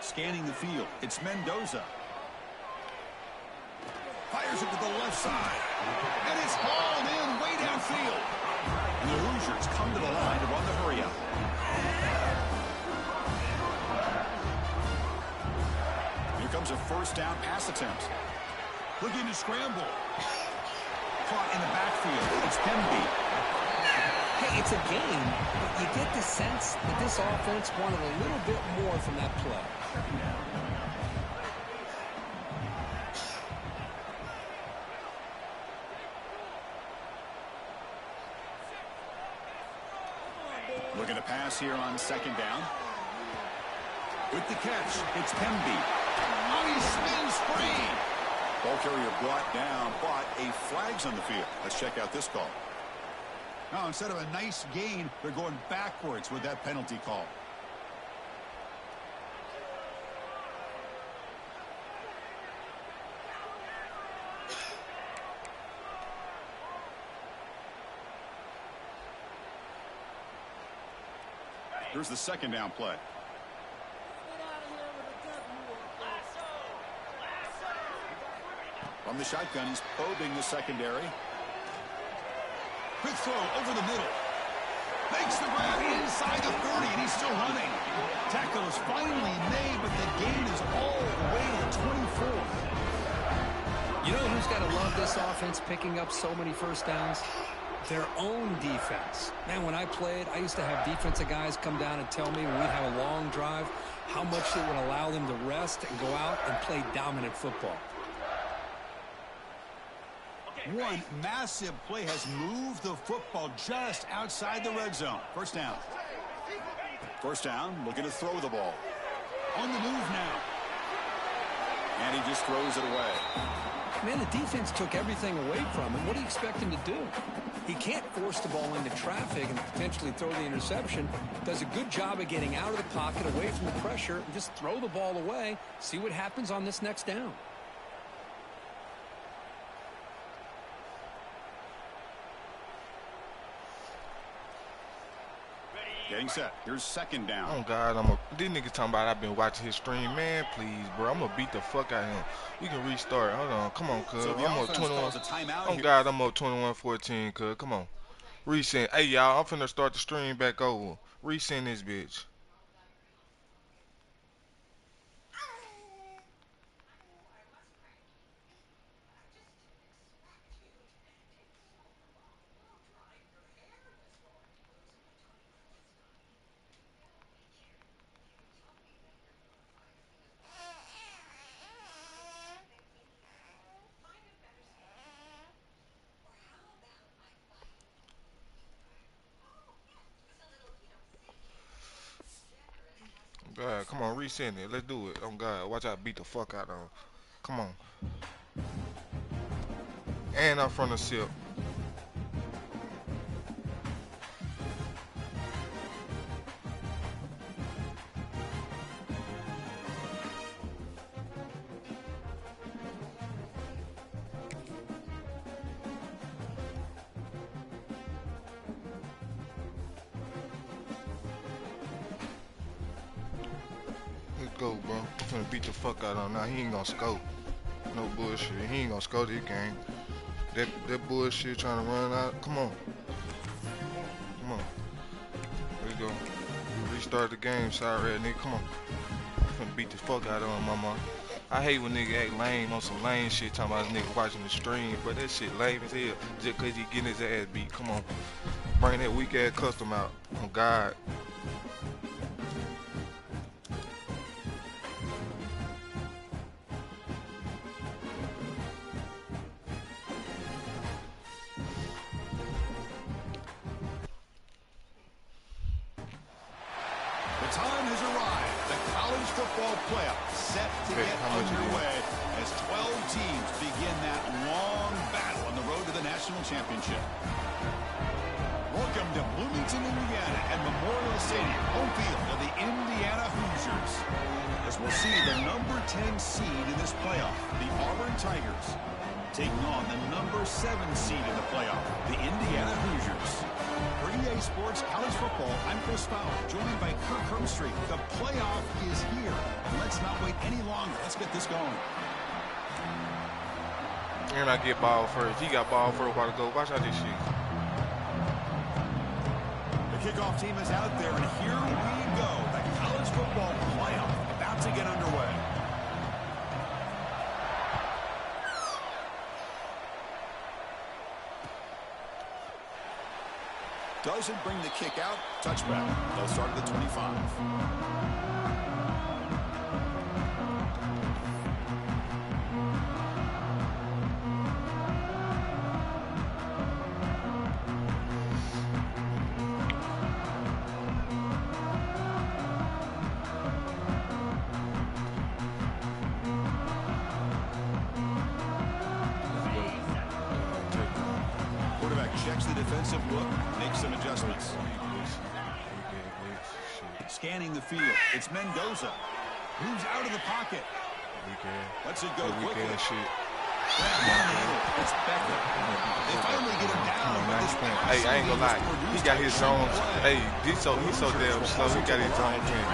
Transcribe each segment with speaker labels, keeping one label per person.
Speaker 1: Scanning the field, it's Mendoza. Fires it to the left side. And it's hauled in way downfield. And the Hoosiers come to the line to run the hurry-up. Here comes a first down pass attempt. Looking to scramble. Caught in the backfield. It's Pemby.
Speaker 2: Hey, it's a game, but you get the sense that this offense wanted a little bit more from that play.
Speaker 1: Looking to pass here on second down. With the catch, it's Pemby. Oh, he spins free. Ball carrier brought down, but a flag's on the field. Let's check out this call. Now, instead of a nice gain, they're going backwards with that penalty call. Here's the second down play. From the shotgun, he's probing the secondary. Quick throw over the middle. Makes the grab inside the 30, and he's still running. Tackle is finally made, but the gain is all the way to the 24.
Speaker 2: You know who's got to love this offense picking up so many first downs? Their own defense. Man, when I played, I used to have defensive guys come down and tell me when we'd have a long drive how much it would allow them to rest and go out and play dominant football.
Speaker 1: One massive play has moved the football just outside the red zone. First down. First down, looking to throw the ball. On the move now. And he just throws it away.
Speaker 2: Man, the defense took everything away from him. What do you expect him to do? He can't force the ball into traffic and potentially throw the interception. Does a good job of getting out of the pocket, away from the pressure, and just throw the ball away. See what happens on this next down.
Speaker 1: Getting set. Here's second down.
Speaker 3: Oh, God, these niggas talking about I've been watching his stream. Man, please, bro. I'm going to beat the fuck out of him. We can restart. Hold on. Come on, cuz.
Speaker 1: So
Speaker 3: I'm up 21. Oh,
Speaker 1: here.
Speaker 3: God, I'm up 21-14, cuz. Come on. Resend. Hey, y'all, I'm finna start the stream back over. Resend this bitch. God, come on, resend it. Let's do it. Oh, God, watch out, beat the fuck out of him. Come on. And up front of SIP. Go, bro. I'm finna beat the fuck out of him. Now he ain't gonna scope. No bullshit. He ain't gonna scope this game. That bullshit trying to run out. Come on. Come on. There you go. Restart the game. Sorry, nigga. Come on. I'm finna beat the fuck out of him, mama. I hate when nigga act lame on some lame shit talking about nigga watching the stream, but that shit lame as hell just cause he getting his ass beat. Come on. Bring that weak ass custom out. Oh, God.
Speaker 1: The time has arrived. The college football playoff set to get underway as 12 teams begin that long battle on the road to the national championship. Welcome to Bloomington, Indiana and Memorial Stadium, home field of the Indiana Hoosiers. As we'll see the number 10 seed in this playoff, the Auburn Tigers, taking on the number 7 seed in the playoff, the Indiana Hoosiers. For EA Sports Sports College Football. I'm Chris Fowler, joined by Kirk Herbstreit. The playoff is here. And let's not wait any longer. Let's get this going.
Speaker 3: And I get ball first. He got ball first while to go. Watch out this shit.
Speaker 1: The kickoff team is out there, and here we go. The college football playoff about to get underway. Doesn't bring the kick out. Touchback. They'll start at the 25. Checks the defensive look, makes some adjustments. Scanning the field. It's Mendoza. Moves out of the pocket. Lets it go quickly. It's Becker. They finally get him down.
Speaker 3: Hey, I ain't gonna lie. He got his zone. Hey, he's so damn slow. He got his zone plan.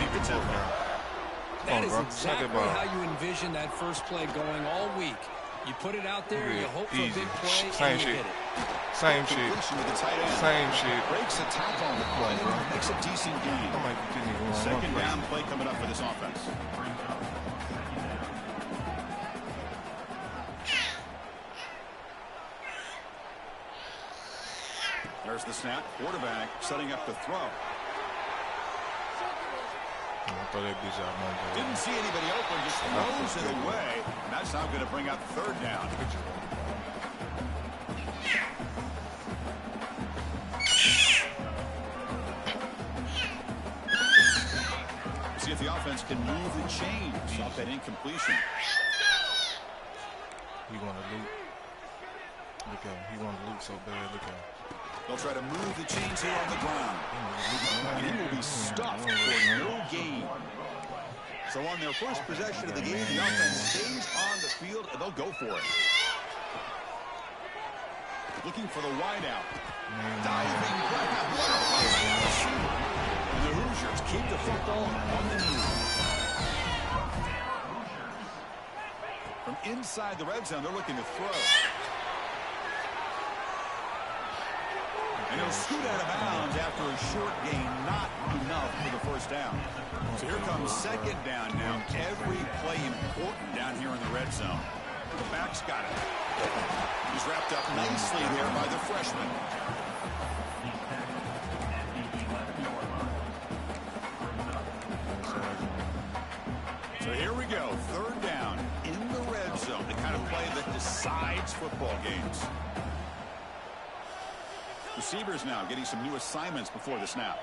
Speaker 2: That is exactly how you envision that first play going all week. You put it out there, you hope for a big play, and you hit it.
Speaker 3: Same shit. Same shit.
Speaker 1: Breaks the tackle on the play. Makes a decent gain. Second down play coming up for this offense. There's the snap. Quarterback setting up the throw. Didn't see anybody open, just throws it away. And that's now going to bring up third down. See if the offense can move the chains off that incompletion.
Speaker 3: He want to loop. Look at him. He want to loop so bad. Look at him.
Speaker 1: They'll try to move the chains here on the ground. And he will be stuffed for no gain. So on their first possession of the game, the offense stays on the field, and they'll go for it. Looking for the wideout. Diving grab. And the Hoosiers keep the football on the knee. From inside the red zone, they're looking to throw. And he'll scoot out of bounds after a short gain, not enough for the first down. So here comes second down now. Every play important down here in the red zone. The back's got it. He's wrapped up nicely there by the freshman. So here we go. Third down in the red zone. The kind of play that decides football games. Receivers now getting some new assignments before the snap.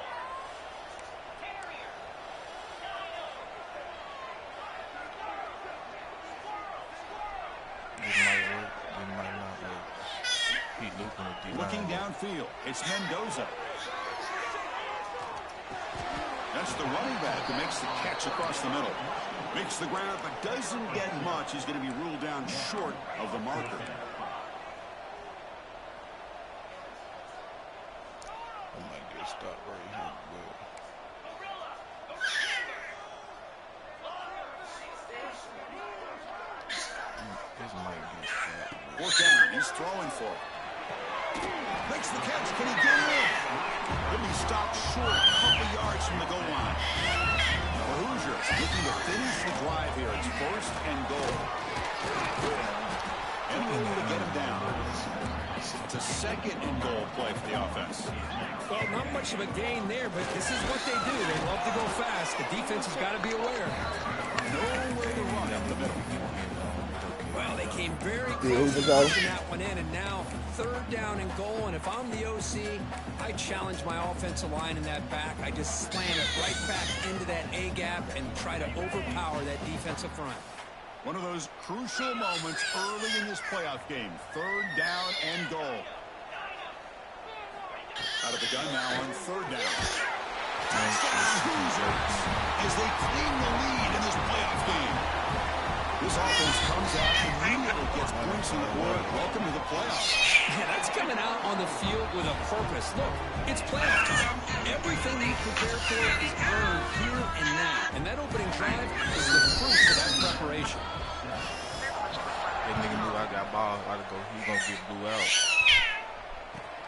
Speaker 1: Looking downfield, it's Mendoza. That's the running back who makes the catch across the middle. Makes the grab, but doesn't get much. He's going to be ruled down short of the marker.
Speaker 3: I might get stopped right here, but this might get stopped.
Speaker 1: Fourth down, he's throwing for it. Makes the catch, can he get in? He'll be stopped short, a couple yards from the goal line. The Hoosiers looking to finish the drive here. It's first and goal. And we need to get him down. It's a second and goal play for the offense.
Speaker 2: Well, not much of a gain there, but this is what they do. They love to go fast. The defense has got to be aware.
Speaker 1: Nowhere to run up the middle.
Speaker 2: Well, they came very close to pushing that one in, and now third down and goal. And if I'm the OC, I challenge my offensive line in that back. I just slam it right back into that A gap and try to overpower that defensive front.
Speaker 1: One of those crucial moments early in this playoff game. Third down and goal. Out of the gun now on third down. Touchdown Hoosiers as they claim the lead in this playoff game. This offense comes out immediately, gets points on the board. Welcome to the playoffs.
Speaker 2: Yeah, that's coming out on the field with a purpose. Look, it's playoff time. Everything you prepare for is earned here and now. And that opening drive is the fruits of that preparation.
Speaker 3: That nigga knew I got ball. Gotta go. He gonna get blew out.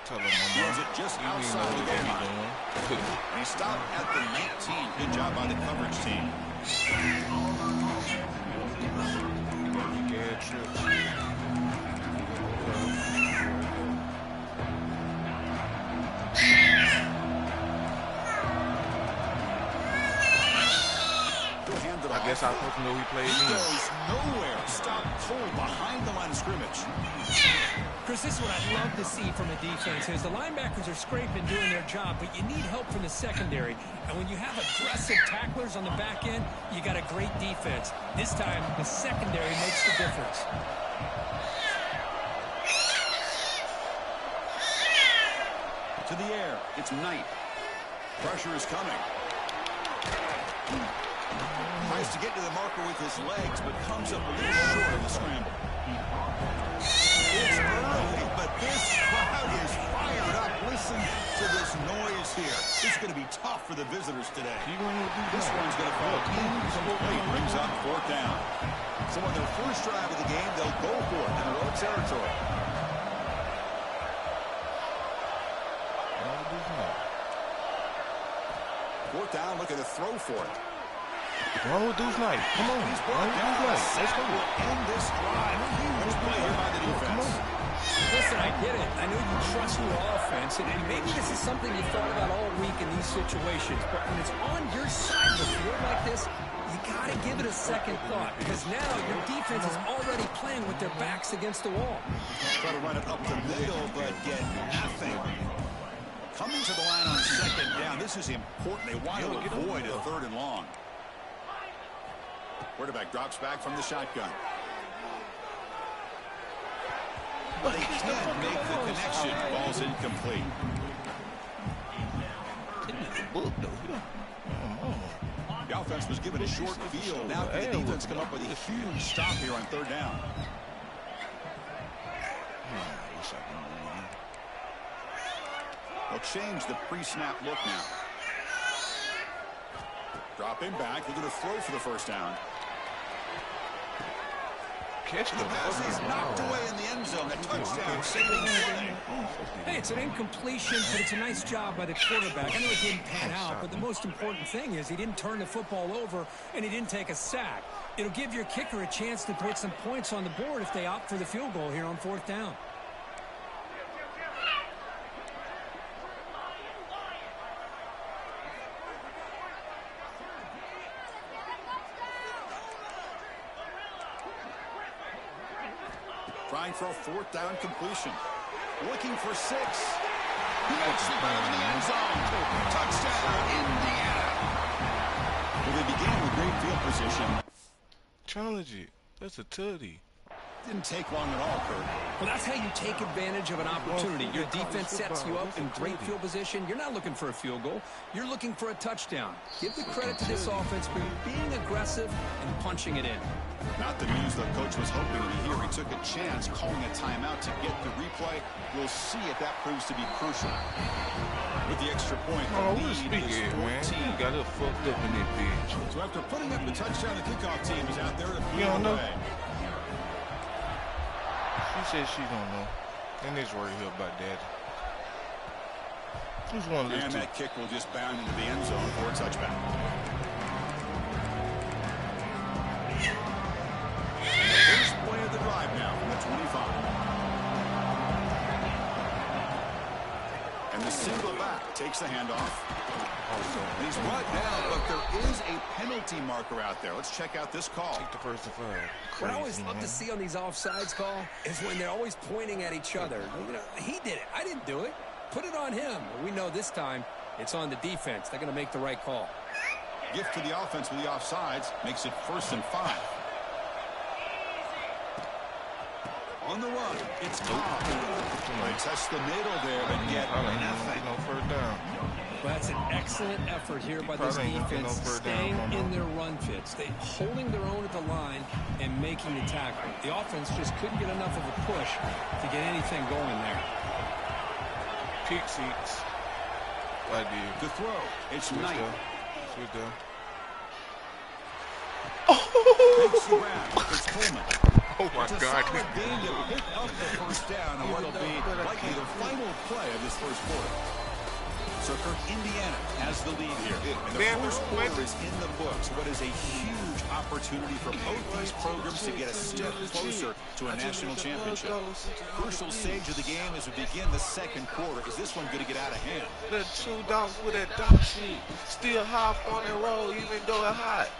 Speaker 3: Tell him,
Speaker 1: Throws it just outside the goal line. And he stopped at the 19. Good job by the coverage team.
Speaker 3: Bad trips. I guess I'm supposed to know he plays
Speaker 1: He
Speaker 3: in.
Speaker 1: goes nowhere. Stopped cold behind the line of scrimmage.
Speaker 4: Chris, this is what I love to see from a defense is the linebackers are scraping, doing their job, but you need help from the secondary. And when you have aggressive tacklers on the back end, you got a great defense. This time, the secondary makes the difference.
Speaker 1: To the air. It's Knight. Pressure is coming. Tries to get to the marker with his legs, but comes up a little short of the scramble. It's early, but this crowd is fired up. Listen to this noise here. This is going to be tough for the visitors today. This one's going to fall incomplete. Brings up 4th down. So on their first drive of the game, they'll go for it in their own territory. Fourth down, looking to throw for it.
Speaker 3: Wrong with Deuce Knight. Come on.
Speaker 1: He's brought down.
Speaker 3: Let's go.
Speaker 1: Will end this drive. Huge play here by the defense.
Speaker 2: Listen, I get it. I know you trust your offense, and maybe this is something you thought about all week in these situations, but when it's on your side of the field like this, you got to give it a second thought, because now your defense is already playing with their backs against the wall.
Speaker 1: Try to run it up the middle, but get nothing. Coming to the line on 2nd down. This is important. They want to avoid a 3rd and long. Quarterback drops back from the shotgun. But he can't make the connection. Ball's incomplete. The offense was given a short field. Now can the defense come up with a huge stop here on 3rd down? They'll change the pre-snap look now. Dropping back. They're going to throw for the 1st down.
Speaker 3: Catch
Speaker 1: the pass is knocked away in the end zone. A touchdown, saving play.
Speaker 4: Hey, it's an incompletion, but it's a nice job by the quarterback. I know it didn't pan out, but the most important thing is he didn't turn the football over and he didn't take a sack. It'll give your kicker a chance to put some points on the board if they opt for the field goal here on 4th down.
Speaker 1: Trying for a 4th down completion. Looking for 6. He makes the run in the end zone. Touchdown, Indiana. Well, they began with great field position.
Speaker 3: Challenge it. That's a tutty.
Speaker 1: Didn't take long at all, Kurt.
Speaker 2: Well, that's how you take advantage of an opportunity. Your defense sets you up in great field position. You're not looking for a field goal. You're looking for a touchdown. Give the credit to this offense for being aggressive and punching it in.
Speaker 1: Not the news the coach was hoping to hear. He took a chance calling a timeout to get the replay. We'll see if that proves to be crucial. With the extra point, the
Speaker 3: Oh,
Speaker 1: lead
Speaker 3: we're speaking,
Speaker 1: is 14.
Speaker 3: man. You got it fucked up in that bitch.
Speaker 1: So after putting up the touchdown, the kickoff team is out there to
Speaker 3: You don't know?
Speaker 1: away.
Speaker 3: She said she don't know. And this worry here about that. Who's one of these
Speaker 1: And
Speaker 3: two?
Speaker 1: that kick will just bound into the end zone for a touchback. First play of the drive now from the 25. And the single back takes the handoff. And he's brought down, but there is a penalty marker out there. Let's check out this call.
Speaker 3: Take the first and 5.
Speaker 2: What I always love to see on these offsides call is when they're always pointing at each other. You know, he did it. I didn't do it. Put it on him. We know this time it's on the defense. They're going to make the right call.
Speaker 1: Gift to the offense with the offsides makes it 1st and 5. On the run, it's Cobb. They test the middle there, but get nothing.
Speaker 3: No 1st down.
Speaker 4: Well, that's an excellent effort here by this
Speaker 3: Probably ain't gonna get no
Speaker 4: defense,
Speaker 3: first down
Speaker 4: staying
Speaker 3: no more.
Speaker 4: in their run fits, holding their own at the line and making the tackle. The offense just couldn't get enough of a push to get anything going there.
Speaker 3: Peak seats. I did.
Speaker 1: To throw, it's Knight.
Speaker 3: Switch there.
Speaker 1: Takes the grab. It's Coleman.
Speaker 3: Oh my
Speaker 1: It's a
Speaker 3: God.
Speaker 1: solid gain to pick up the first down and what'll be likely the final play of this first quarter. So Kirk, Indiana has the lead here. And the first quarter is in the books. What is a huge opportunity for both these programs to get a step closer to a national championship. Crucial stage of the game as we begin the second quarter. Is this one going to get out of hand?
Speaker 5: The two dogs with that dog shit. Still hop on the road even though it's hot.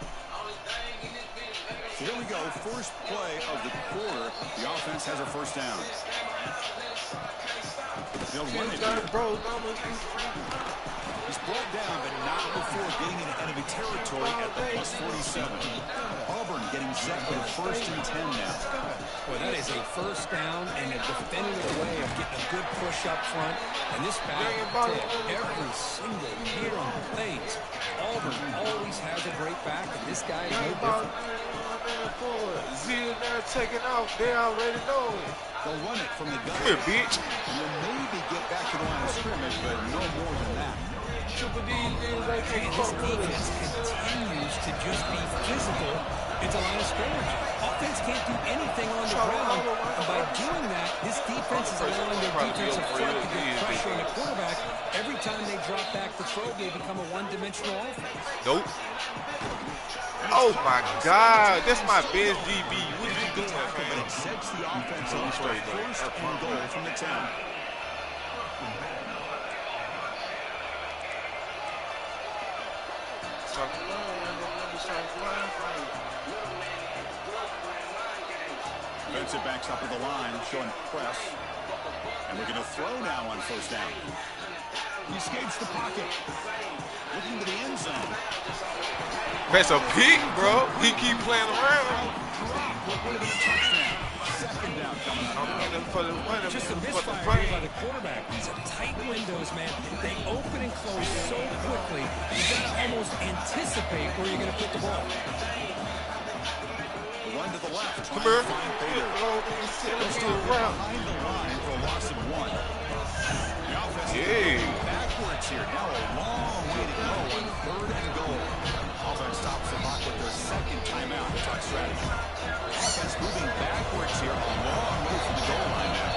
Speaker 1: So here we go. First play of the quarter. The offense has a first down. They'll run it here. He's brought down, but not before getting into enemy territory at the +47. Auburn getting set for the 1st and 10 now.
Speaker 4: Well, that is a first down and a definitive way of getting a good push up front. And this back every single year on plays. Auburn always has a great back, and this guy is no different.
Speaker 5: Zeal now taking off. They already know it.
Speaker 1: They'll run it from the gun.
Speaker 3: Come here, bitch.
Speaker 1: You'll maybe get back to the line of scrimmage, but no more than that.
Speaker 5: Triple D things like
Speaker 4: And this defense continues to just be physical at the line of scrimmage. Offense can't do anything on the ground, and by doing that, this defense is allowing their defensive front to get pressure on the quarterback. Every time they drop back to throw, they become a one-dimensional offense.
Speaker 3: Nope.
Speaker 5: Oh my God, that's my best DB. What are you doing,
Speaker 1: But
Speaker 5: man?
Speaker 1: it sets the offense up for a first and goal from the 10. Defensive backs up at the line, showing press. And we're going to throw now on first down. He escapes the pocket. Looking to the end zone.
Speaker 3: That's a pick, bro. He keep playing around.
Speaker 1: What would have been a touchdown? Second down coming up.
Speaker 4: Just a misfire here by the quarterback. These are tight windows, man. They open and close so quickly, you got to almost anticipate where you're going to put the ball.
Speaker 1: Run to the left.
Speaker 3: Come here.
Speaker 1: Let's do it behind the line for a loss of 1. The offense is backwards here. Now a long way to go on 3rd and goal. Offense stops the clock with their second timeout. Talk strategy. Offense moving backwards here. A long way from the goal line now.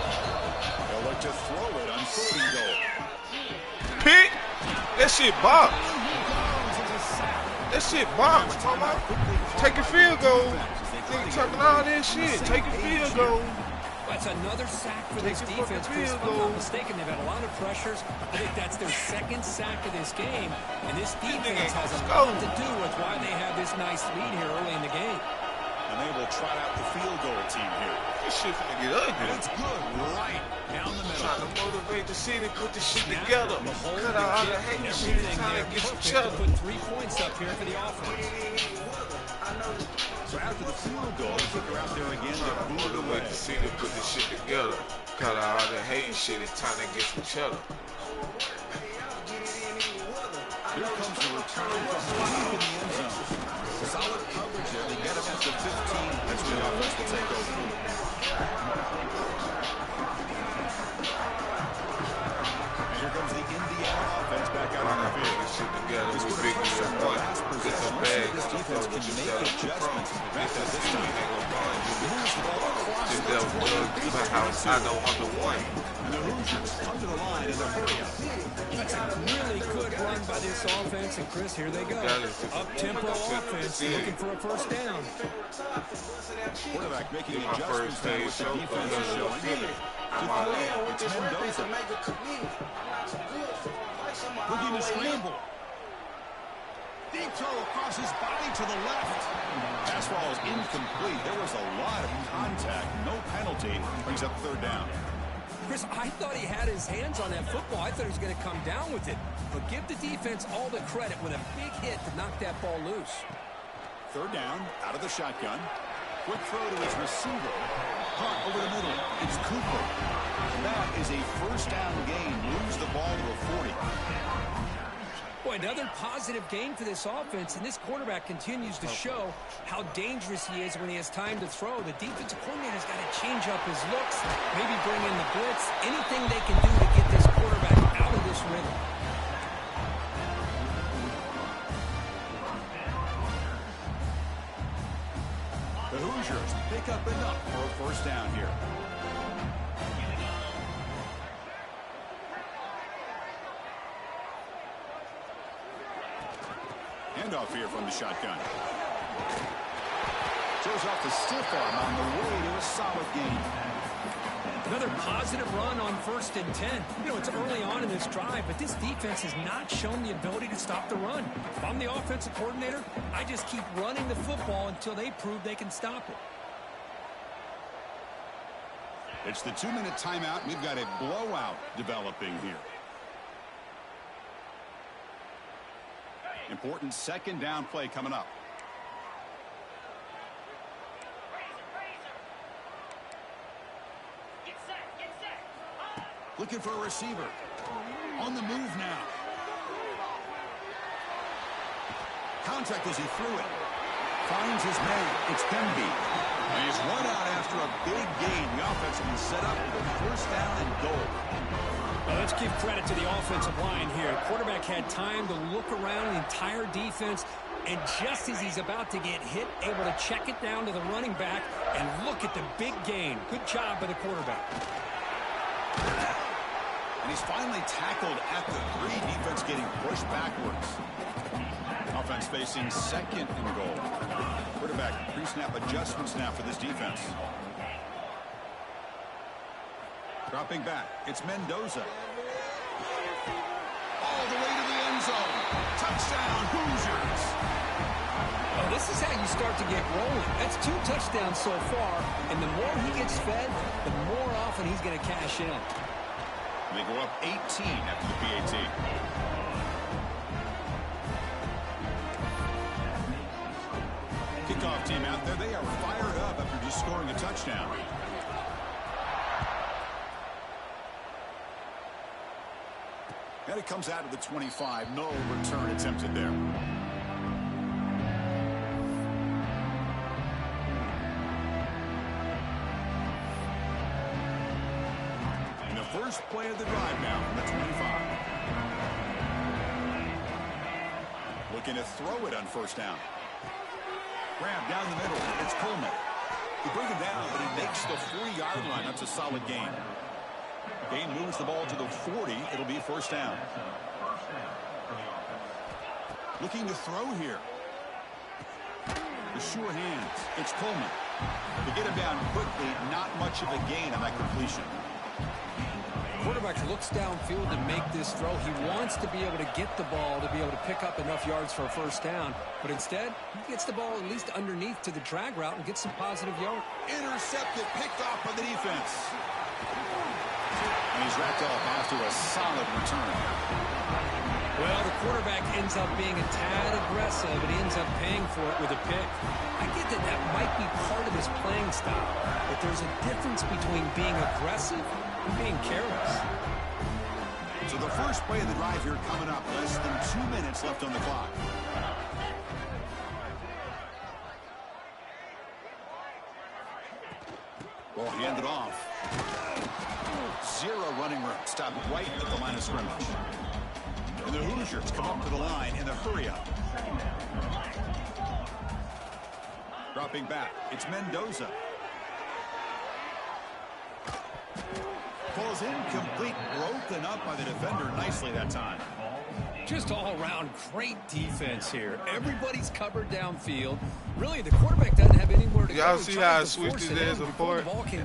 Speaker 1: They'll look to throw it on 3rd and goal.
Speaker 3: Pick. That shit box. That shit box, mama. Take a field goal. Nigga talking all that shit. Take a field goal.
Speaker 4: That's another sack for this defense. Chris, if I'm not mistaken, they've had a lot of pressures. I think that's their second sack of this game. And this defense has a lot to do with why they have this nice lead here early in the game.
Speaker 1: And they will trot out the field goal team here.
Speaker 3: This shit finna get ugly.
Speaker 1: It's good. Right down the middle.
Speaker 5: Trying to motivate the city, put this shit together. Cut out all the hate shit, trying to get some cheddar.
Speaker 4: Put 3 points up here for the offense.
Speaker 1: So after the field goal, the kicker out there again to boot it away.
Speaker 5: Motivate the city, put this shit together. Cut out all the hate shit, it's time to get some cheddar.
Speaker 1: Here comes the return from deep in the end zone. Solid coverage there. They get him at the 15. That's where the offense will take over. And here comes the Indiana offense back out on the field.
Speaker 5: This shit together
Speaker 1: This
Speaker 5: with
Speaker 1: was
Speaker 5: Big
Speaker 1: the first
Speaker 5: Boy.
Speaker 1: last
Speaker 5: Get
Speaker 1: possession.
Speaker 5: some
Speaker 1: Let's see if
Speaker 5: bags.
Speaker 1: this defense can make adjustments. Back to this time. Moves the ball across
Speaker 5: This
Speaker 1: the
Speaker 5: devil
Speaker 1: 20.
Speaker 5: my house. I know I'm the one.
Speaker 1: And the Hoosiers come to the line in the hurry-up.
Speaker 4: That's a really good run by this offense. And Chris, here they go. Up-tempo offense looking for a first down.
Speaker 1: Quarterback making
Speaker 5: My
Speaker 1: adjustments
Speaker 5: first
Speaker 1: there
Speaker 5: page
Speaker 1: with the
Speaker 5: show
Speaker 1: defense
Speaker 5: because of
Speaker 1: showing.
Speaker 5: Philly.
Speaker 1: To throw, it's Mendoza. Looking to scramble. Deep throw across his body to the left. Pass ball is incomplete. There was a lot of contact. No penalty. Brings up 3rd down.
Speaker 4: Chris, I thought he had his hands on that football. I thought he was going to come down with it. But give the defense all the credit with a big hit to knock that ball loose.
Speaker 1: 3rd down, out of the shotgun. Quick throw to his receiver. Hunt over the middle. It's Cooper. That is a first down gain. Lose the ball to a 40.
Speaker 4: another positive game for this offense, and this quarterback continues to show how dangerous he is when he has time to throw. The defensive coordinator's got to change up his looks, maybe bring in the blitz, anything they can do to get this quarterback out of this rhythm.
Speaker 1: The Hoosiers pick up enough for a first down here. Handoff here from the shotgun. Shows off the stiff arm on the way to a solid gain.
Speaker 4: Another positive run on 1st and 10. You know, it's early on in this drive, but this defense has not shown the ability to stop the run. If I'm the offensive coordinator, I just keep running the football until they prove they can stop it.
Speaker 1: It's the 2-minute timeout. We've got a blowout developing here. Important second down play coming up. Looking for a receiver. On the move now. Contact as he threw it. Finds his man. It's Pemby. And he's run out after a big gain. The offense will be set up with a first down and goal.
Speaker 4: Well, let's give credit to the offensive line here. The quarterback had time to look around the entire defense, and just as he's about to get hit, able to check it down to the running back, and look at the big gain. Good job by the quarterback.
Speaker 1: And he's finally tackled at the 3. Defense getting pushed backwards. Offense facing second and goal. Quarterback pre-snap adjustments now for this defense. Dropping back, it's Mendoza. All the way to the end zone. Touchdown, Hoosiers.
Speaker 4: Well, this is how you start to get rolling. That's 2 touchdowns so far, and the more he gets fed, the more often he's going to cash in.
Speaker 1: They go up 18 after the PAT. Kickoff team out there. They are fired up after just scoring a touchdown. And it comes out of the 25. No return attempted there. And the first play of the drive now from the 25. Looking to throw it on first down. Grab down the middle. It's Coleman. He brings him down, but he makes the 40-yard line. That's a solid gain. Gain moves the ball to the 40. It'll be first down. Looking to throw here. The sure hands. It's Coleman. To get him down quickly, not much of a gain on that completion.
Speaker 4: Quarterback looks downfield to make this throw. He wants to be able to get the ball to be able to pick up enough yards for a first down. But instead, he gets the ball at least underneath to the drag route and gets some positive yards.
Speaker 1: Intercepted, picked off by the defense. And he's wrapped up after a solid return.
Speaker 4: Well, the quarterback ends up being a tad aggressive, and he ends up paying for it with a pick. I get that that might be part of his playing style, but there's a difference between being aggressive and being careless.
Speaker 1: So the first play of the drive here coming up. Less than 2 minutes left on the clock. Ball handed off. 0 running room. Stopped right at the line of scrimmage. And the Hoosiers come up to the line in the hurry-up. Dropping back, it's Mendoza. Falls incomplete, broken up by the defender nicely that time.
Speaker 4: Just all-around great defense here. Everybody's covered downfield. Really, the quarterback doesn't have anywhere to go.
Speaker 3: Y'all see how I switched his ass apart?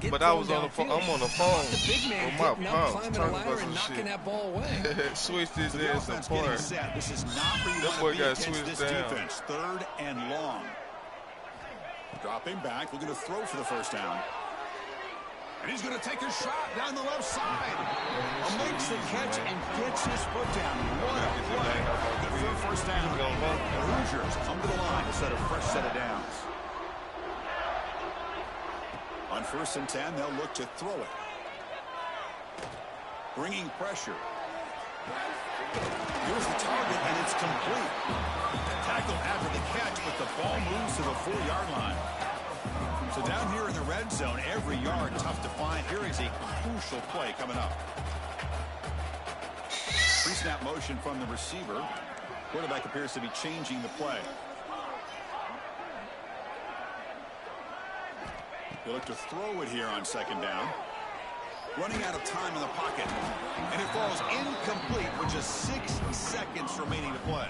Speaker 3: But I was on the phone. I'm on the phone
Speaker 4: the big man
Speaker 3: with my
Speaker 4: getting up,
Speaker 3: pops
Speaker 4: climbing a
Speaker 3: talking
Speaker 4: ladder
Speaker 3: about
Speaker 4: and
Speaker 3: some
Speaker 4: knocking
Speaker 3: shit.
Speaker 4: that ball away.
Speaker 3: Switched his
Speaker 1: So the
Speaker 3: ass
Speaker 1: offense getting
Speaker 3: apart.
Speaker 1: set. This is not where you
Speaker 3: That
Speaker 1: want
Speaker 3: boy
Speaker 1: to be
Speaker 3: got
Speaker 1: against
Speaker 3: switched
Speaker 1: this
Speaker 3: down.
Speaker 1: defense. 3rd and long. Dropping back, looking to throw for the first down. And he's going to take a shot down the left side. Makes the catch and gets his foot down. What a play. Good for a first down. The Hoosiers come to the line to set a fresh set of downs. On 1st and 10, they'll look to throw it. Bringing pressure. Here's the target, and it's complete. Tackled after the catch, but the ball moves to the 4-yard line. So down here in the red zone, every yard tough to find. Here is a crucial play coming up. Pre-snap motion from the receiver. Quarterback appears to be changing the play. They look to throw it here on second down. Running out of time in the pocket. And it falls incomplete with just 6 seconds remaining to play.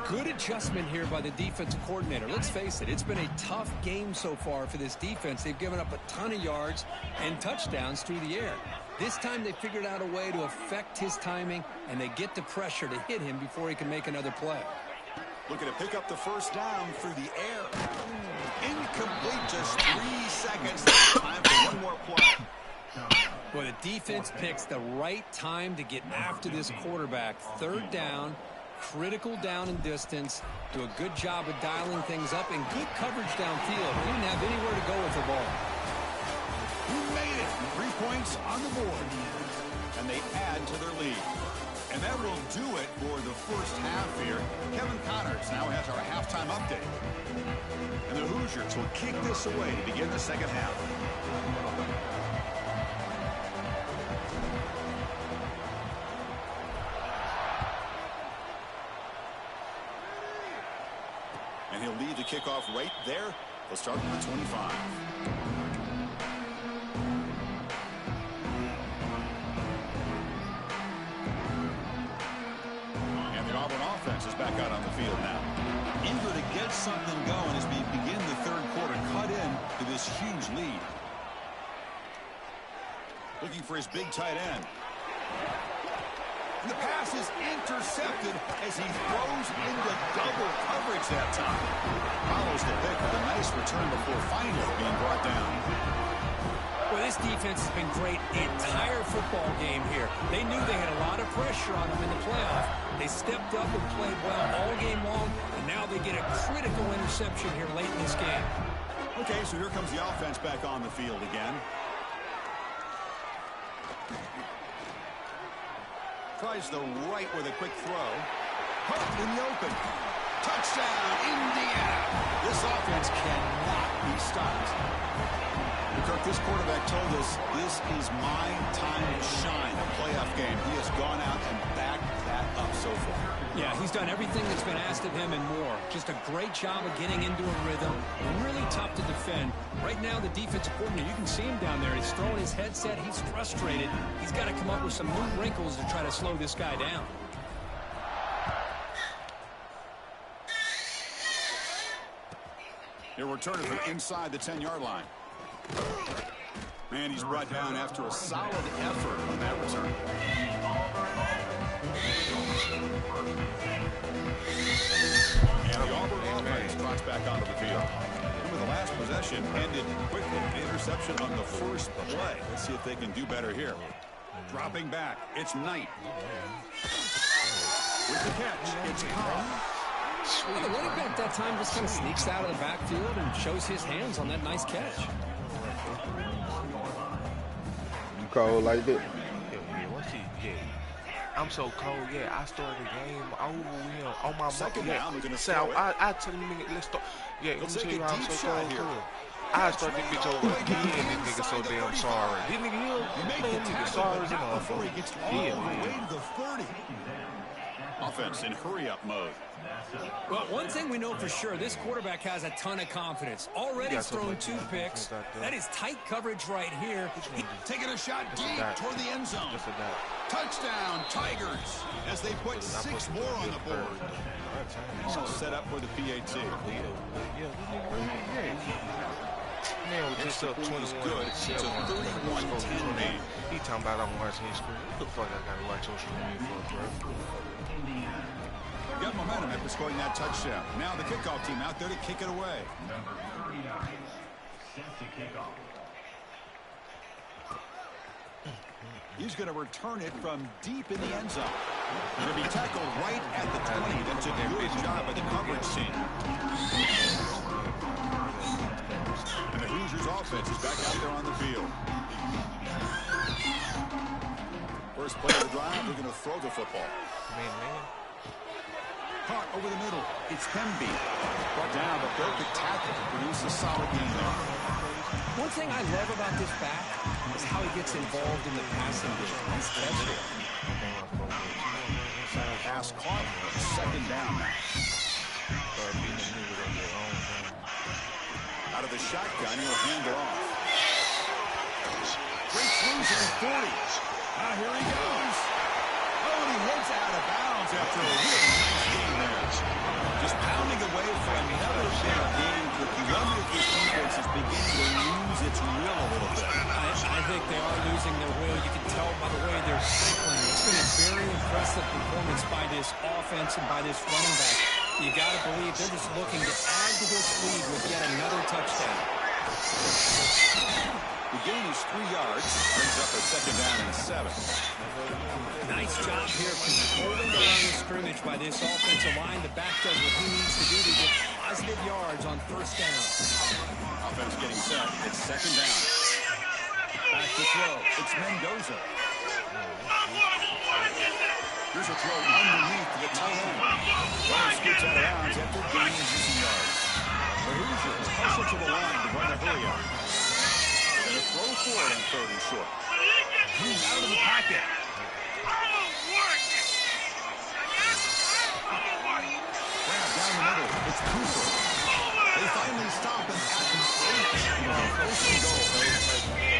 Speaker 2: Good adjustment here by the defensive coordinator. Let's face it, it's been a tough game so far for this defense. They've given up a ton of yards and touchdowns through the air. This time they figured out a way to affect his timing, and they get the pressure to hit him before he can make another play.
Speaker 1: Looking to pick up the first down through the air. Incomplete, just 3 seconds. Time for one more play.
Speaker 2: Well, the defense picks the right time to get after this quarterback. Third down, critical down and distance. Do a good job of dialing things up and good coverage downfield. He didn't have anywhere to go with the ball.
Speaker 1: He made it. 3 points on the board. And they add to their lead. And that will do it for the first half here. Kevin Connors now has our halftime update. And the Hoosiers will kick this away to begin the second half. And he'll lead the kickoff right there. He'll start with the 25. Is back out on the field now. Eager to get something going as we begin the third quarter. Cut in to this huge lead. Looking for his big tight end. And the pass is intercepted as he throws into double coverage that time. Follows the pick with a nice return before finally being brought down.
Speaker 2: Well, this defense has been great the entire football game here. They knew they had a lot of pressure on them in the playoff. They stepped up and played well all game long, and now they get a critical interception here late in this game.
Speaker 1: Okay, so here comes the offense back on the field again. Tries the right with a quick throw. Hook in the open. Touchdown, Indiana. This offense cannot be stopped. Kirk, this quarterback told us this is my time to shine, a playoff game. He has gone out and backed that up so far.
Speaker 2: Yeah, he's done everything that's been asked of him and more. Just a great job of getting into a rhythm. Really tough to defend. Right now, the defensive coordinator, you can see him down there. He's throwing his headset. He's frustrated. He's got to come up with some new wrinkles to try to slow this guy down.
Speaker 1: He'll return it from inside the 10-yard line. Man, he's brought down after a solid effort on that return. And the Auburn offense trots back onto the field. Remember, the last possession ended quickly. An interception on the first play. Let's see if they can do better here. Dropping back, it's Knight. With the catch, it's Cobb.
Speaker 2: Well, the running back that time just kind of sneaks out of the backfield and shows his hands on that nice catch.
Speaker 6: Cold like that?
Speaker 5: Yeah. I'm so cold. Yeah, I started the game over with him on my
Speaker 1: second down. We're gonna
Speaker 5: say I tell him, let's start. Yeah, let me tell you how I'm so cold here. I start this bitch over again. This nigga so damn sorry. This nigga here, this nigga sorry as a motherfucker.
Speaker 1: Way to the 30. Offense in hurry-up mode.
Speaker 2: Well, one thing we know for sure, this quarterback has a ton of confidence. Already thrown 2 picks. That is tight coverage right here.
Speaker 1: Taking a shot deep toward the end zone. Touchdown, Tigers, as they put 6 more on the board. All set up for the PAT.
Speaker 5: Man, was just up 21
Speaker 1: good. It's a 31-10 lead.
Speaker 5: He talking about I'm watching his screen. What the fuck I gotta watch your screen for, bro?
Speaker 1: Got momentum after scoring that touchdown. Now the kickoff team out there to kick it away. He's going to return it from deep in the end zone. Going to be tackled right at the 20. That's a good job by the coverage team. And the Hoosiers offense is back out there on the field. First play of the drive, they're going to throw the football.
Speaker 5: Man.
Speaker 1: Caught over the middle. It's Hemby. Brought down, but perfect tackle to produce a solid game there.
Speaker 2: One thing I love about this back is how he gets involved in the passing game. He's catching.
Speaker 1: Pass caught. Second down now. Out of the shotgun, he'll hand it off. Breaks loose at the 40. Here he goes. Oh, and he heads out of bounds after a really nice game there. Just pounding away for another big game. You wonder if this defense is beginning to lose its will a little bit.
Speaker 4: I think they are losing their will. You can tell by the way they're tackling. It's been a very impressive performance by this offense and by this running back. You got to believe they're just looking to add to this lead with yet another touchdown.
Speaker 1: The gain is 3 yards. Brings up a second down and 7.
Speaker 4: Nice job here controlling the line of scrimmage by this offensive line. The back does what he needs to do to get positive yards on first down.
Speaker 1: Offense getting set. It's second down. Back to throw. It's Mendoza. Here's a throw underneath to the tight end. Runner scoots out of bounds after gaining some yards. The Hoosiers hustle to the line to run a hurry up. And a throw for it on 3rd and short. He's out of the pocket. Grab down the middle. It's Cooper. They finally stop him at the 8. First and goal.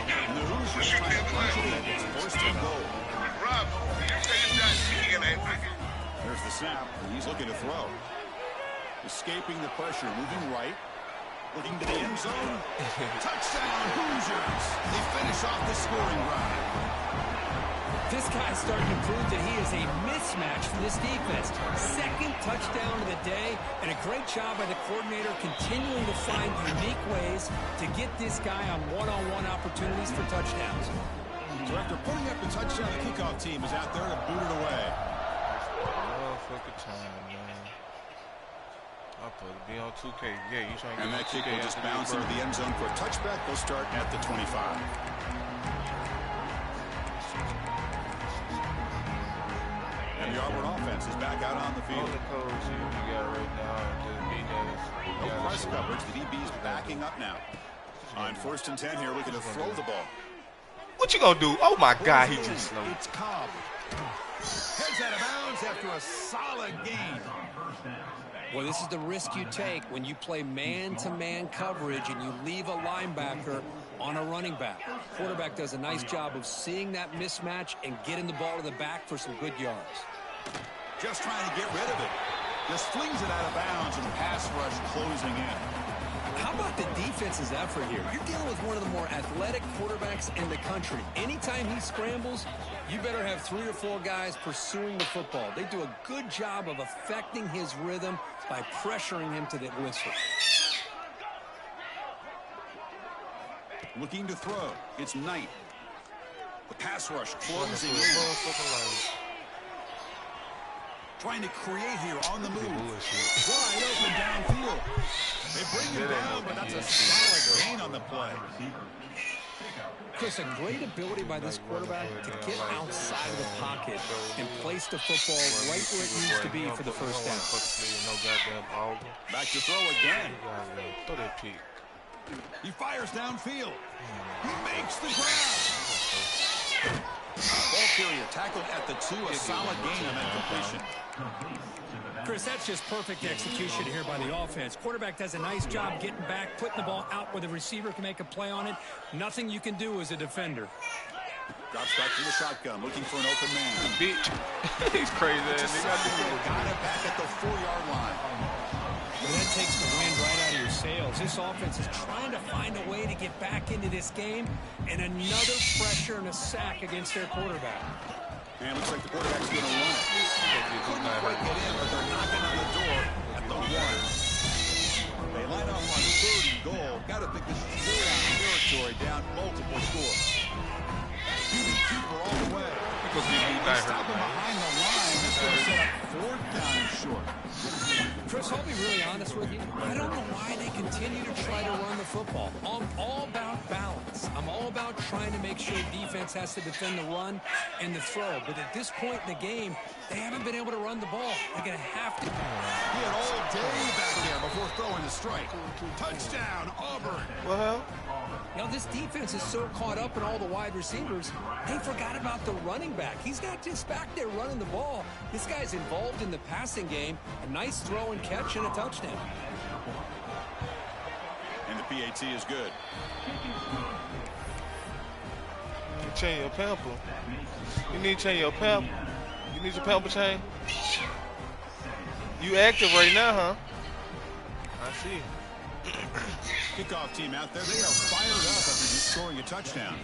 Speaker 1: And the Hoosiers trying to punch it in. It's first and goal. There's the snap, and he's looking to throw. Escaping the pressure, moving right. Looking to the end zone. Touchdown, Hoosiers. They finish off the scoring drive.
Speaker 4: This guy's starting to prove that he is a mismatch for this defense. Second touchdown of the day, and a great job by the coordinator continuing to find unique ways to get this guy on one-on-one opportunities for touchdowns.
Speaker 1: So after putting up the touchdown, the kickoff team is out there to boot it away.
Speaker 5: Motherfucking time, man. I'll put it be on 2K. Yeah, you trying to
Speaker 1: And that kick will just bounce into the end zone for a touchback. They'll start at the 25. And the Auburn offense is back out on the field.
Speaker 5: All the codes here we got right now. Just beat us.
Speaker 1: No press coverage. The DB's backing up now. On 1st and 10 here, looking to throw the ball.
Speaker 5: What you gonna do? Oh my God, he just slow.
Speaker 1: It's Cobb. Heads out of bounds after a solid gain.
Speaker 2: Well, this is the risk you take when you play man-to-man coverage and you leave a linebacker on a running back. Quarterback does a nice job of seeing that mismatch and getting the ball to the back for some good yards.
Speaker 1: Just trying to get rid of it. Just flings it out of bounds and the pass rush closing in.
Speaker 2: How about the defense's effort here? You're dealing with one of the more athletic quarterbacks in the country. Anytime he scrambles, you better have 3 or 4 guys pursuing the football. They do a good job of affecting his rhythm by pressuring him to the whistle.
Speaker 1: Looking to throw. It's Knight. The pass rush closing in. Trying to create here on the move. Wide open downfield. They bring him down, but that's a solid gain on the play.
Speaker 2: Chris, a great ability by this quarterback to get outside of the pocket and place the football right where it needs to be for the first down.
Speaker 1: Back to throw again.
Speaker 5: Throw that pick.
Speaker 1: He fires downfield. He makes the grab. Ball carrier tackled at the 2. A solid gain on that completion.
Speaker 4: Chris, that's just perfect execution here by the offense. Quarterback does a nice job getting back, putting the ball out where the receiver can make a play on it. Nothing you can do as a defender.
Speaker 1: Drops back to the shotgun, looking for an open man.
Speaker 5: Bitch. He's crazy.
Speaker 1: Got it back at the 4-yard line.
Speaker 4: Well, that takes the wind right out of your sails. This offense is trying to find a way to get back into this game, and another pressure and a sack against their quarterback.
Speaker 1: And looks like the quarterback's going to run it. Couldn't quite get in, but they're knocking on the door at the 1. They line up on 3rd and goal. Got to think this is full-on territory, down multiple scores. QB keeper all the way. Stop him behind the line. That's going to set up 4th down and short.
Speaker 4: Chris, I'll be really honest with you. I don't know why they continue to try to run the football. I'm all about balance. I'm all about trying to make sure defense has to defend the run and the throw. But at this point in the game, they haven't been able to run the ball. They're going to have to.
Speaker 1: He had all day back there before throwing the strike. Touchdown, Auburn.
Speaker 5: Well,
Speaker 4: You know, this defense is so caught up in all the wide receivers, they forgot about the running back. He's not just back there running the ball. This guy's involved in the passing game. A nice throw and catch and a touchdown.
Speaker 1: And the PAT is good.
Speaker 5: you change your pamper. You need to change your pamper. You need your pamper change. You active right now, huh? I see.
Speaker 1: Kickoff team out there. They are fired up after just scoring a touchdown.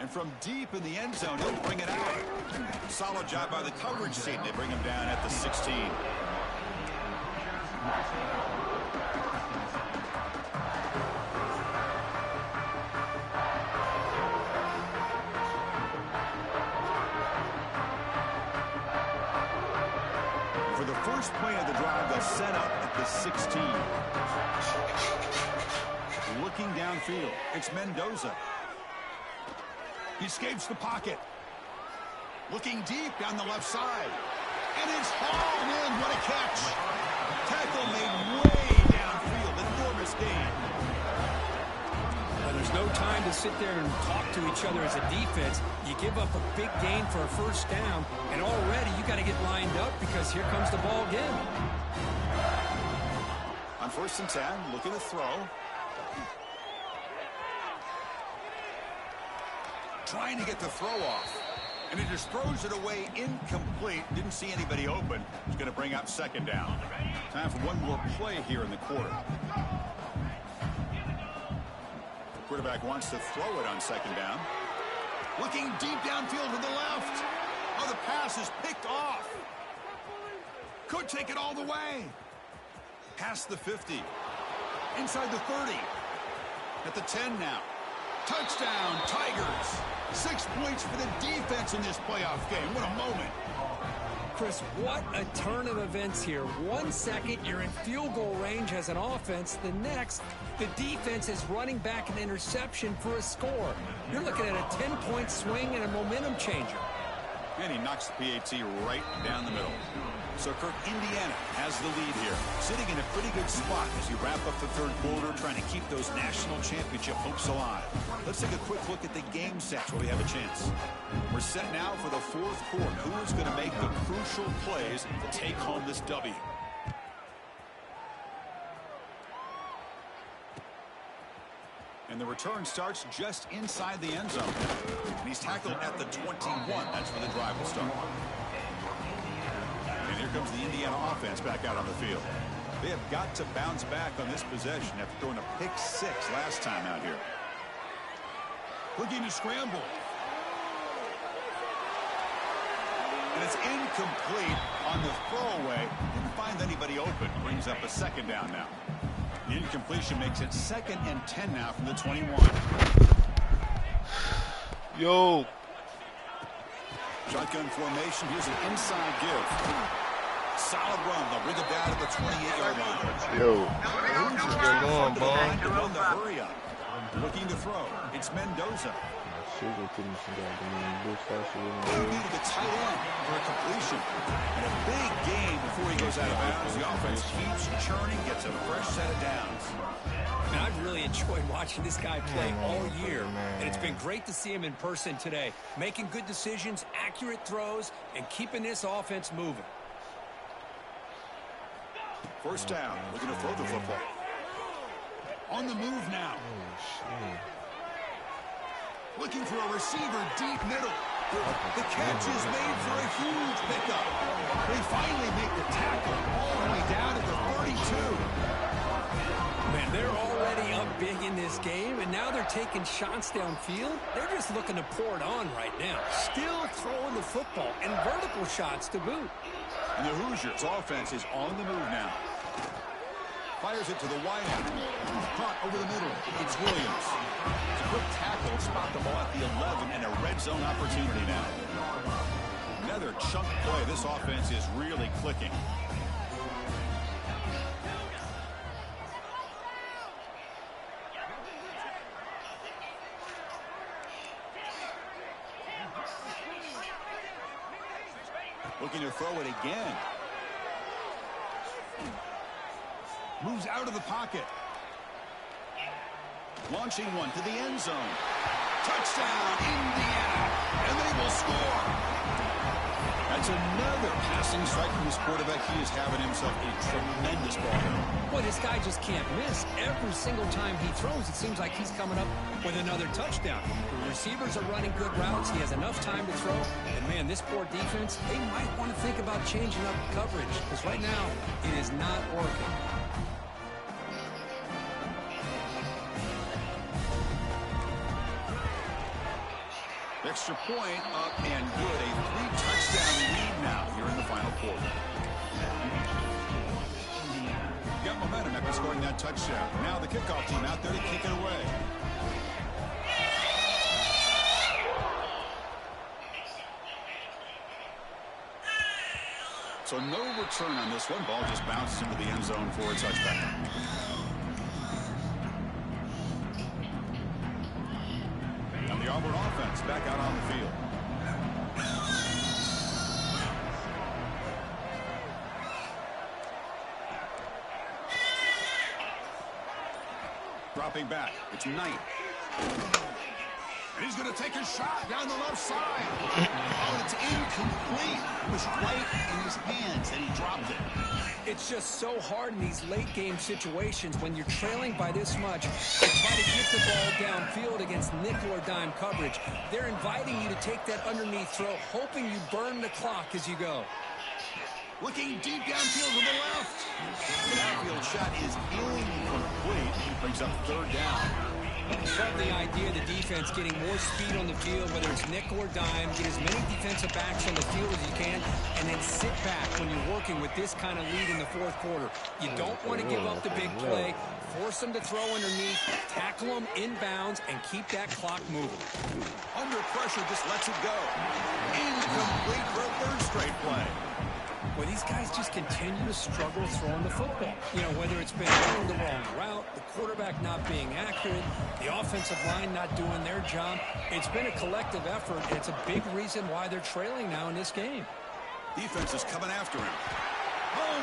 Speaker 1: And from deep in the end zone, he'll bring it out. Solid job by the coverage team. They bring him down at the 16. For the first play of the drive, they'll set up at the 16. Looking downfield, it's Mendoza. He escapes the pocket. Looking deep down the left side. And it's hauled in. What a catch. Tackle made way downfield. Enormous gain.
Speaker 4: Well, there's no time to sit there and talk to each other as a defense. You give up a big gain for a first down, and already you got to get lined up because here comes the ball again.
Speaker 1: On 1st and 10, looking to throw. Trying to get the throw off. And he just throws it away incomplete. Didn't see anybody open. He's going to bring up 2nd down. Time for one more play here in the quarter. The quarterback wants to throw it on 2nd down. Looking deep downfield to the left. Oh, the pass is picked off. Could take it all the way. Past the 50. Inside the 30. At the 10 now. Touchdown, Tigers. 6 points for the defense in this playoff game. What a moment.
Speaker 4: Chris, what a turn of events here. 1 second, you're in field goal range as an offense. The next, the defense is running back an interception for a score. You're looking at a 10-point swing and a momentum changer.
Speaker 1: And he knocks the PAT right down the middle. So, Kirk, Indiana has the lead here, sitting in a pretty good spot as you wrap up the 3rd quarter, trying to keep those national championship hopes alive. Let's take a quick look at the game sets where we have a chance. We're set now for the 4th quarter. Who is going to make the crucial plays to take home this W? And the return starts just inside the end zone. And he's tackled at the 21. That's where the drive will start. And here comes the Indiana offense back out on the field. They have got to bounce back on this possession after throwing a pick 6 last time out here. Looking to scramble. And it's incomplete on the throwaway. Didn't find anybody open. Brings up a 2nd down now. The incompletion makes it 2nd and 10 now from the 21.
Speaker 5: Yo.
Speaker 1: Shotgun formation. Here's an inside give. Solid run. They'll bring it down to the 28-yard line.
Speaker 6: Yo.
Speaker 5: Who's going on,
Speaker 1: Bond? To run the hurry up. Looking to throw. It's Mendoza. He needed the tight end for a completion. And a big gain before he goes out of bounds. The offense keeps churning, gets a fresh set of downs.
Speaker 4: And I've really enjoyed watching this guy play all year. And it's been great to see him in person today. Making good decisions, accurate throws, and keeping this offense moving.
Speaker 1: 1st down. Looking to throw the football. On the move now. Looking for a receiver deep middle. The catch is made for a huge pickup. They finally make the tackle all the way down to the 32.
Speaker 4: Man, they're already up big in this game, and now they're taking shots downfield. They're just looking to pour it on right now. Still throwing the football, and vertical shots to boot.
Speaker 1: And the Hoosiers offense is on the move now. Fires it to the wide end. Caught over the middle. It's Williams. It's a quick tackle. Spot the ball at the 11 and a red zone opportunity now. Another chunk play. This offense is really clicking. Looking to throw it again. Moves out of the pocket. Launching one to the end zone. Touchdown, Indiana. And they will score. That's another passing strike from this quarterback. He is having himself a tremendous ball game.
Speaker 4: Boy, this guy just can't miss. Every single time he throws, it seems like he's coming up with another touchdown. The receivers are running good routes. He has enough time to throw. And, man, this poor defense, they might want to think about changing up coverage. Because right now, it is not working.
Speaker 1: Extra point up and good. A 3-touchdown lead now here in the final quarter. Got momentum after scoring that touchdown. Now the kickoff team out there to kick it away. So no return on this one. Ball just bounces into the end zone for a touchback. And the Auburn offense back out on the field. Dropping back. It's Knight. And he's going to take a shot down the left side. Oh, it's incomplete. It was right in his hands, and he dropped it.
Speaker 4: It's just so hard in these late-game situations when you're trailing by this much to try to get the ball downfield against nickel or dime coverage. They're inviting you to take that underneath throw, hoping you burn the clock as you go.
Speaker 1: Looking deep downfield to the left. The outfield shot is incomplete. Brings up third down.
Speaker 4: Love the idea of the defense getting more speed on the field, whether it's nickel or dime. Get as many defensive backs on the field as you can, and then sit back when you're working with this kind of lead in the fourth quarter. You don't want to give up the big play. Force them to throw underneath, tackle them inbounds, and keep that clock moving.
Speaker 1: Under pressure, just lets it go. Incomplete for a third straight play.
Speaker 4: Well, these guys just continue to struggle throwing the football. You know, whether it's been running the wrong route, the quarterback not being accurate, the offensive line not doing their job. It's been a collective effort, and it's a big reason why they're trailing now in this game.
Speaker 1: Defense is coming after him. Oh,